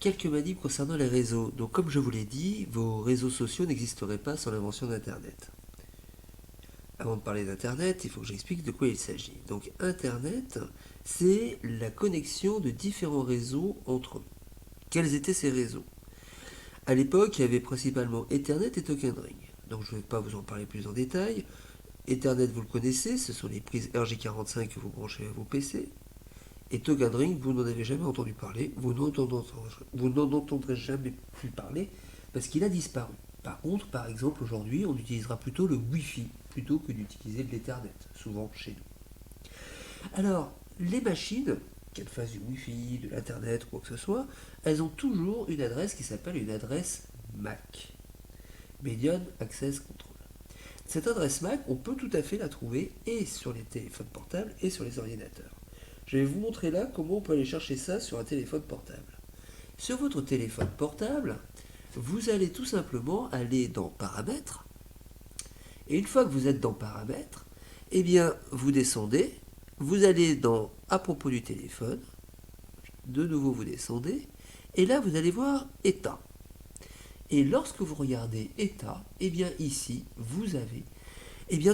Quelques manips concernant les réseaux. Donc comme je vous l'ai dit, vos réseaux sociaux n'existeraient pas sans l'invention d'Internet. Avant de parler d'Internet, il faut que j'explique de quoi il s'agit. Donc Internet, c'est la connexion de différents réseaux entre eux. Quels étaient ces réseaux? À l'époque, il y avait principalement Ethernet et Token Ring. Donc je ne vais pas vous en parler plus en détail. Ethernet, vous le connaissez, ce sont les prises RJ45 que vous branchez à vos PC. Et Token Ring, vous n'en avez jamais entendu parler, vous n'en entendrez jamais plus parler parce qu'il a disparu. Par contre, par exemple, aujourd'hui, on utilisera plutôt le Wi-Fi plutôt que d'utiliser l'Ethernet, souvent chez nous. Alors, les machines, qu'elles fassent du Wi-Fi, de l'Internet, quoi que ce soit, elles ont toujours une adresse qui s'appelle une adresse MAC. Medium Access Control. Cette adresse MAC, on peut tout à fait la trouver et sur les téléphones portables et sur les ordinateurs. Je vais vous montrer là comment on peut aller chercher ça sur un téléphone portable. Sur votre téléphone portable, vous allez tout simplement aller dans Paramètres. Et une fois que vous êtes dans Paramètres, eh bien, vous descendez, vous allez dans À propos du téléphone, de nouveau vous descendez, et là vous allez voir État. Et lorsque vous regardez État, eh bien ici, vous avez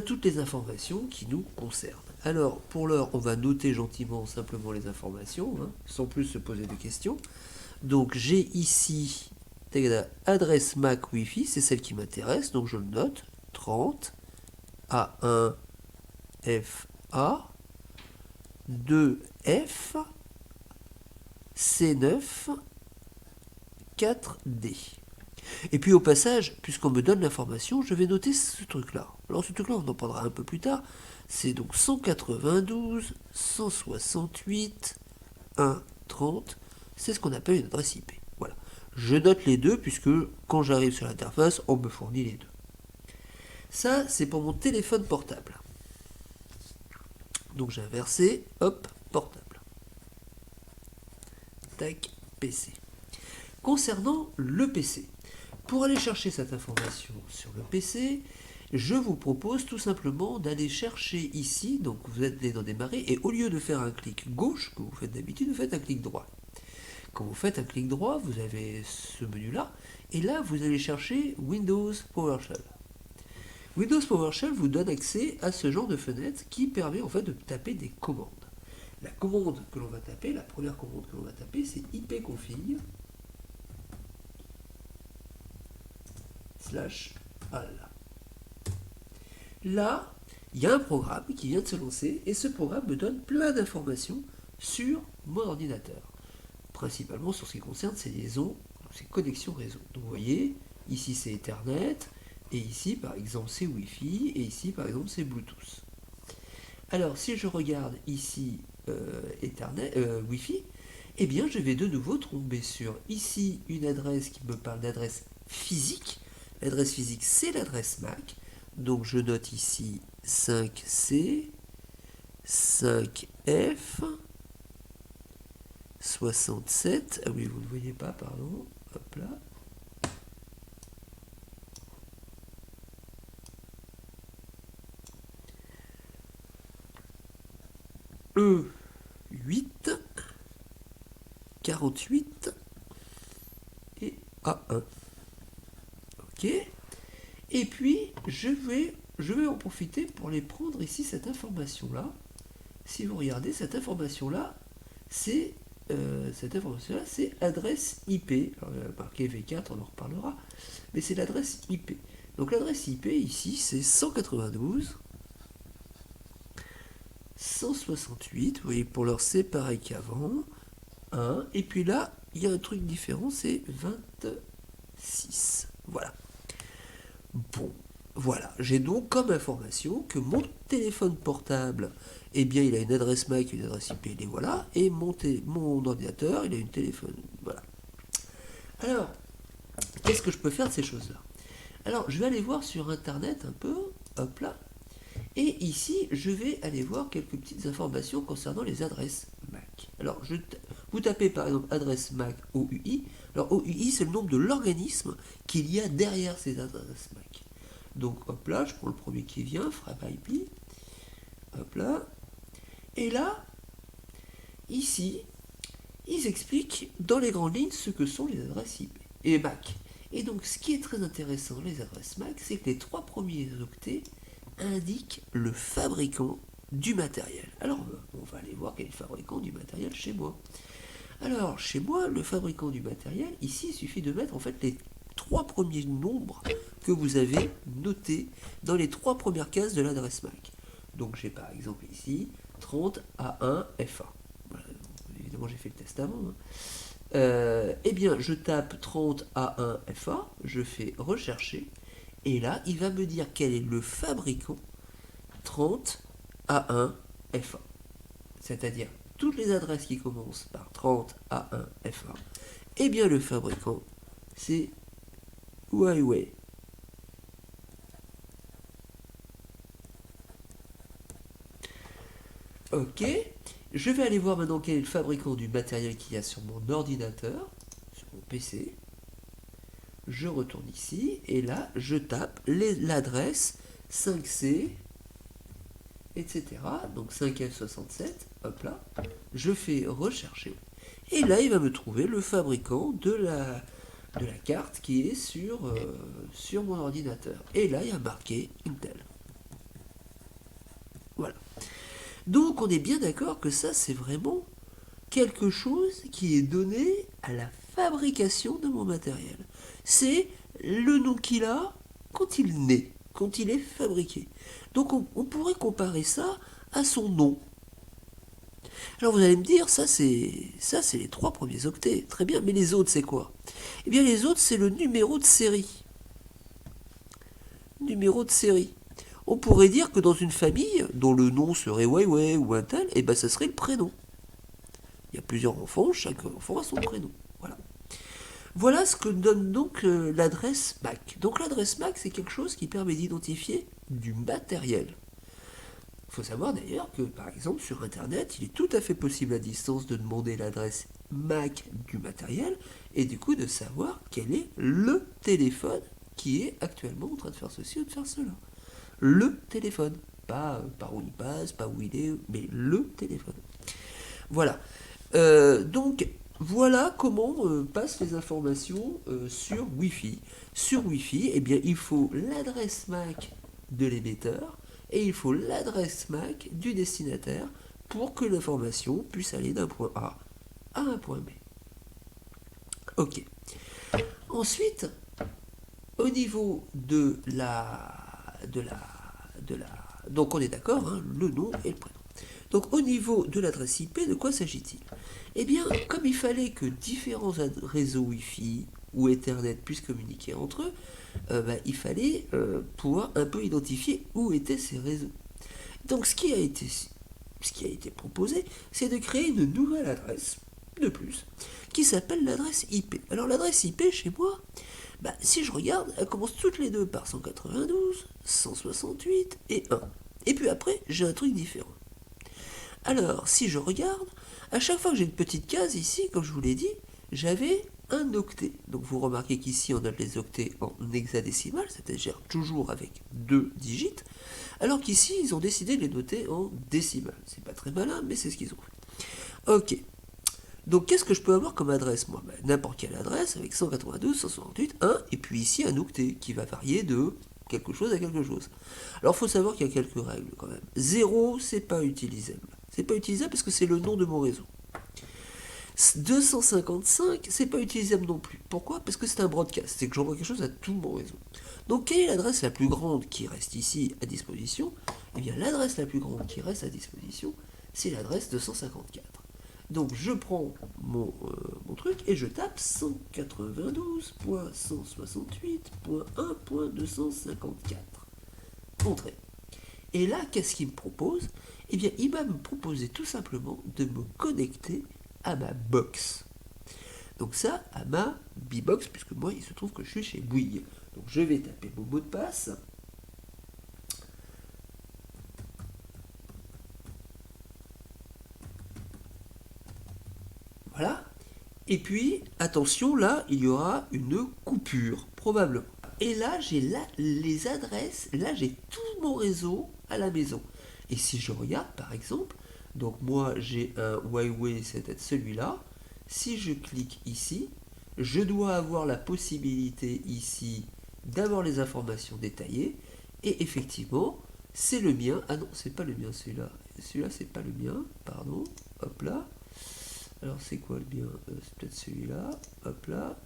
toutes les informations qui nous concernent. Alors, pour l'heure, on va noter gentiment simplement les informations, sans plus se poser de questions. Donc, j'ai ici adresse MAC Wi-Fi, c'est celle qui m'intéresse, donc je le note, 30 A1 FA 2F C9 4D. Et puis au passage, puisqu'on me donne l'information, je vais noter ce truc-là. Alors ce truc-là, on en parlera un peu plus tard. C'est donc 192, 168, 1, 30. C'est ce qu'on appelle une adresse IP. Voilà. Je note les deux, puisque quand j'arrive sur l'interface, on me fournit les deux. Ça, c'est pour mon téléphone portable. Donc j'ai inversé, hop, portable. Tac, PC. Concernant le PC, pour aller chercher cette information sur le PC, je vous propose tout simplement d'aller chercher ici, donc vous allez dans démarrer, et au lieu de faire un clic gauche, que vous faites d'habitude, vous faites un clic droit. Quand vous faites un clic droit, vous avez ce menu-là, et là vous allez chercher Windows PowerShell. Windows PowerShell vous donne accès à ce genre de fenêtre qui permet en fait de taper des commandes. La commande que l'on va taper, la première commande que l'on va taper, c'est ipconfig /al. Là, il y a un programme qui vient de se lancer et ce programme me donne plein d'informations sur mon ordinateur, principalement sur ce qui concerne ses liaisons, ses connexions réseau. Donc vous voyez, ici c'est Ethernet, et ici par exemple c'est Wi-Fi, et ici par exemple c'est Bluetooth. Alors si je regarde ici Ethernet, Wi-Fi, eh bien je vais de nouveau tomber sur ici une adresse qui me parle d'adresse physique. L'adresse physique c'est l'adresse MAC. Donc je note ici 5C, 5F, 67. Ah oui, vous ne voyez pas, pardon. Hop là. E8, 48 et A1. Ok. Et puis, je vais en profiter pour les prendre ici, cette information-là. Si vous regardez, cette information-là, c'est adresse IP. Alors, marqué V4, on en reparlera. Mais c'est l'adresse IP. Donc l'adresse IP ici, c'est 192, 168. Vous voyez, pour l'heure, c'est pareil qu'avant. 1. Et puis là, il y a un truc différent, c'est 26. Voilà. Bon, voilà. J'ai donc comme information que mon téléphone portable, eh bien, il a une adresse MAC, une adresse IP, et voilà. Et mon ordinateur, il a une téléphone. Voilà. Alors, qu'est-ce que je peux faire de ces choses-là? Alors, je vais aller voir sur Internet un peu. Hop là. Et ici, je vais aller voir quelques petites informations concernant les adresses MAC. Alors, vous tapez par exemple adresse MAC OUI. Alors, OUI, c'est le nom de l'organisme qu'il y a derrière ces adresses MAC. Donc, hop là, je prends le premier qui vient, FrapIP. Hop là. Et là, ici, ils expliquent dans les grandes lignes ce que sont les adresses IP et MAC. Et donc ce qui est très intéressant les adresses MAC, c'est que les 3 premiers octets indiquent le fabricant du matériel. Alors on va aller voir quel est le fabricant du matériel chez moi. Alors chez moi, le fabricant du matériel, ici il suffit de mettre en fait les 3 premiers nombres que vous avez notés dans les 3 premières cases de l'adresse MAC. Donc j'ai par exemple ici 30A1FA. Voilà, évidemment j'ai fait le test avant. Eh bien je tape 30A1FA, je fais rechercher, et là il va me dire quel est le fabricant 30A1FA. C'est-à-dire toutes les adresses qui commencent par 30A1FA. Eh bien le fabricant c'est Huawei. Ok, je vais aller voir maintenant quel est le fabricant du matériel qu'il y a sur mon ordinateur, sur mon PC. Je retourne ici et là je tape l'adresse 5C, etc. Donc 5F67, hop là, je fais rechercher. Et là il va me trouver le fabricant de la carte qui est sur mon ordinateur. Et là il y a marqué Intel. Voilà. Donc on est bien d'accord que ça c'est vraiment quelque chose qui est donné à la fabrication de mon matériel. C'est le nom qu'il a quand il naît, quand il est fabriqué. Donc on pourrait comparer ça à son nom. Alors vous allez me dire, ça c'est les 3 premiers octets, très bien, mais les autres c'est quoi? Eh bien les autres c'est le numéro de série. Numéro de série. On pourrait dire que dans une famille dont le nom serait Huawei ou Intel, eh ben ça serait le prénom. Il y a plusieurs enfants, chaque enfant a son prénom. Voilà. Voilà ce que donne donc l'adresse MAC. Donc l'adresse MAC, c'est quelque chose qui permet d'identifier du matériel. Il faut savoir d'ailleurs que, par exemple, sur Internet, il est tout à fait possible à distance de demander l'adresse MAC du matériel et du coup de savoir quel est le téléphone qui est actuellement en train de faire ceci ou de faire cela. Le téléphone. Pas par où il passe, pas où il est, mais le téléphone. Voilà. Donc, voilà comment passent les informations sur Wi-Fi. Sur Wi-Fi, eh bien, il faut l'adresse MAC de l'émetteur et il faut l'adresse MAC du destinataire pour que l'information puisse aller d'un point A à un point B. Ok. Ensuite, au niveau de la... Donc on est d'accord, hein, le nom et le prénom. Donc au niveau de l'adresse IP, de quoi s'agit-il? Eh bien, comme il fallait que différents réseaux Wi-Fi ou Ethernet puissent communiquer entre eux, il fallait pouvoir un peu identifier où étaient ces réseaux. Donc ce qui a été proposé, c'est de créer une nouvelle adresse de plus qui s'appelle l'adresse IP. Alors l'adresse IP chez moi, si je regarde, elle commence toutes les deux par 192, 168 et 1. Et puis après, j'ai un truc différent. Alors, si je regarde, à chaque fois que j'ai une petite case ici, comme je vous l'ai dit, j'avais un octet. Donc vous remarquez qu'ici on note les octets en hexadécimal, c'est-à-dire toujours avec 2 digits, alors qu'ici ils ont décidé de les noter en décimal. C'est pas très malin, mais c'est ce qu'ils ont fait. Ok. Donc qu'est-ce que je peux avoir comme adresse moi? N'importe quelle adresse avec 192, 168, 1, et puis ici un octet qui va varier de quelque chose à quelque chose. Alors il faut savoir qu'il y a quelques règles quand même. 0, c'est pas utilisable. C'est pas utilisable parce que c'est le nom de mon réseau. 255, c'est pas utilisable non plus. Pourquoi? Parce que c'est un broadcast, c'est que j'envoie quelque chose à tout mon réseau. Donc quelle est l'adresse la plus grande qui reste ici à disposition? Eh bien l'adresse la plus grande qui reste à disposition, c'est l'adresse 254. Donc je prends mon truc et je tape 192.168.1.254. Entrée. Et là, qu'est-ce qu'il me propose? Eh bien, il va me proposer tout simplement de me connecter à ma box. Donc ça, à ma B-Box, puisque moi, il se trouve que je suis chez Bouygues. Donc je vais taper mon mot de passe. Voilà. Et puis, attention, là, il y aura une coupure, probablement. Et là, j'ai les adresses, là, j'ai tout mon réseau à la maison. Et si je regarde, par exemple, donc moi, j'ai un Huawei, c'est peut-être celui-là, si je clique ici, je dois avoir la possibilité ici d'avoir les informations détaillées. Et effectivement, c'est le mien. Ah non, c'est pas le mien celui-là. Celui-là, c'est pas le mien. Pardon. Hop là. Alors, c'est quoi le mien? C'est peut-être celui-là. Hop là.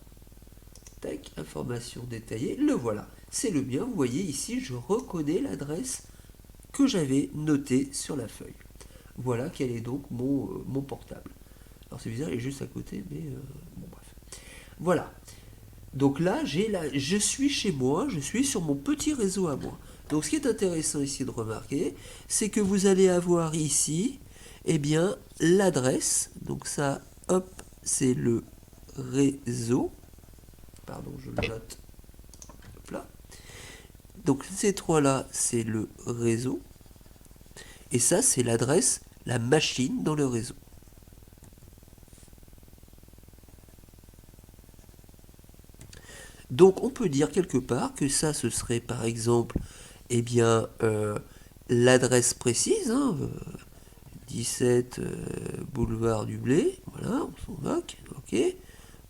Tac, information détaillée. Le voilà. C'est le mien. Vous voyez ici, je reconnais l'adresse que j'avais notée sur la feuille. Voilà quel est donc mon portable. Alors, c'est bizarre, il est juste à côté, mais bon, bref. Voilà. Donc là, je suis chez moi, je suis sur mon petit réseau à moi. Donc ce qui est intéressant ici de remarquer, c'est que vous allez avoir ici, eh bien, l'adresse. Donc ça, hop, c'est le réseau. Pardon, je le note. Hop là. Donc ces trois-là, c'est le réseau. Et ça, c'est l'adresse, la machine dans le réseau. Donc on peut dire quelque part que ça, ce serait par exemple, eh bien, l'adresse précise, hein, 17 boulevard du Blé, voilà, on s'en moque, ok,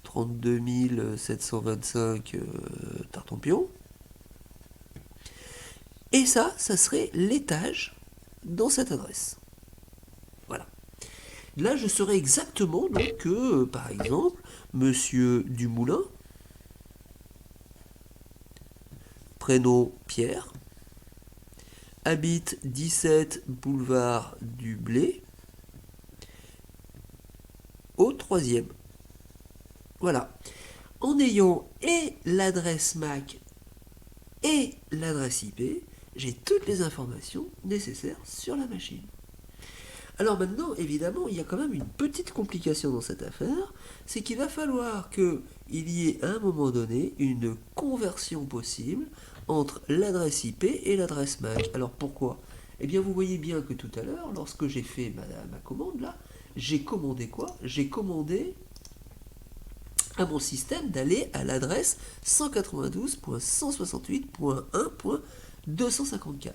32 725 Tartampion. Et ça serait l'étage dans cette adresse. Voilà. Là, je saurais exactement donc, que, par exemple, Monsieur Dumoulin, prénom Pierre, habite 17 boulevard du Blé, au 3e. Voilà. En ayant et l'adresse MAC et l'adresse IP, j'ai toutes les informations nécessaires sur la machine. Alors maintenant, évidemment, il y a quand même une petite complication dans cette affaire, c'est qu'il va falloir qu'il y ait à un moment donné une conversion possible entre l'adresse IP et l'adresse MAC. Alors pourquoi? Eh bien vous voyez bien que tout à l'heure, lorsque j'ai fait ma commande là, j'ai commandé quoi? J'ai commandé à mon système d'aller à l'adresse 192.168.1.254.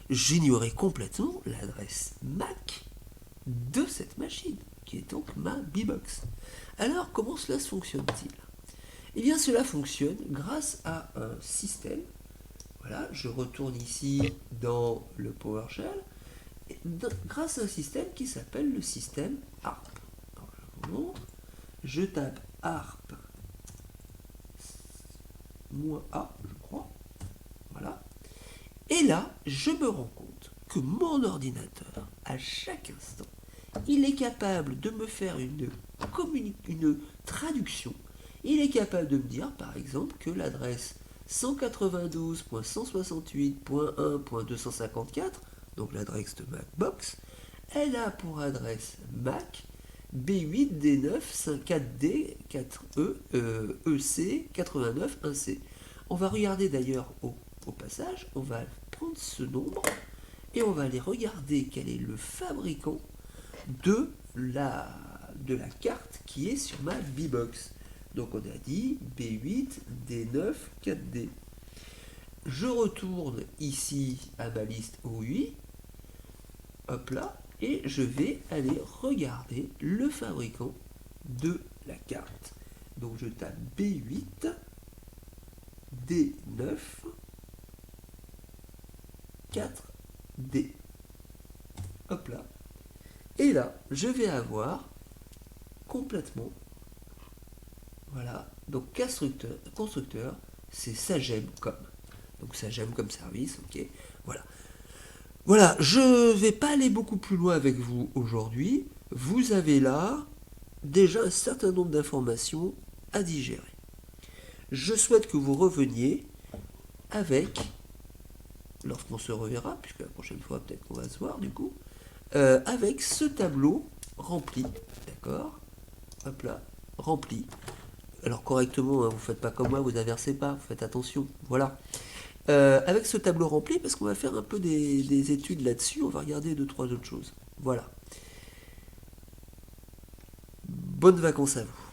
J'ignorais complètement l'adresse MAC de cette machine, qui est donc ma B-Box. Alors, comment cela se fonctionne-t-il? Eh bien, cela fonctionne grâce à un système. Voilà, je retourne ici dans le PowerShell, grâce à un système qui s'appelle le système ARP. Alors, je vous montre. Je tape ARP -A, je crois. Voilà. Et là, je me rends compte que mon ordinateur, à chaque instant, il est capable de me faire une traduction. Il est capable de me dire, par exemple, que l'adresse 192.168.1.254, donc l'adresse de MacBox, elle a pour adresse Mac B8D9 4D 4E EC 89 1C. On va regarder d'ailleurs au passage, on va prendre ce nombre et on va aller regarder quel est le fabricant de la carte qui est sur ma B-Box. Donc on a dit B8 D9 4D. Je retourne ici à ma liste OUI, hop là, et je vais aller regarder le fabricant de la carte. Donc je tape B8 D9 4D. Hop là. Et là, je vais avoir complètement, voilà, donc constructeur, c'est Sagemcom. Donc Sagemcom service, ok, voilà. Voilà, je vais pas aller beaucoup plus loin avec vous aujourd'hui. Vous avez là déjà un certain nombre d'informations à digérer. Je souhaite que vous reveniez avec, lorsqu'on se reverra, puisque la prochaine fois peut-être qu'on va se voir du coup, avec ce tableau rempli, d'accord? Hop là, rempli. Alors correctement, hein, vous ne faites pas comme moi, vous inversez pas, vous faites attention, voilà. Avec ce tableau rempli, parce qu'on va faire un peu des études là-dessus, on va regarder 2-3 autres choses. Voilà. Bonnes vacances à vous.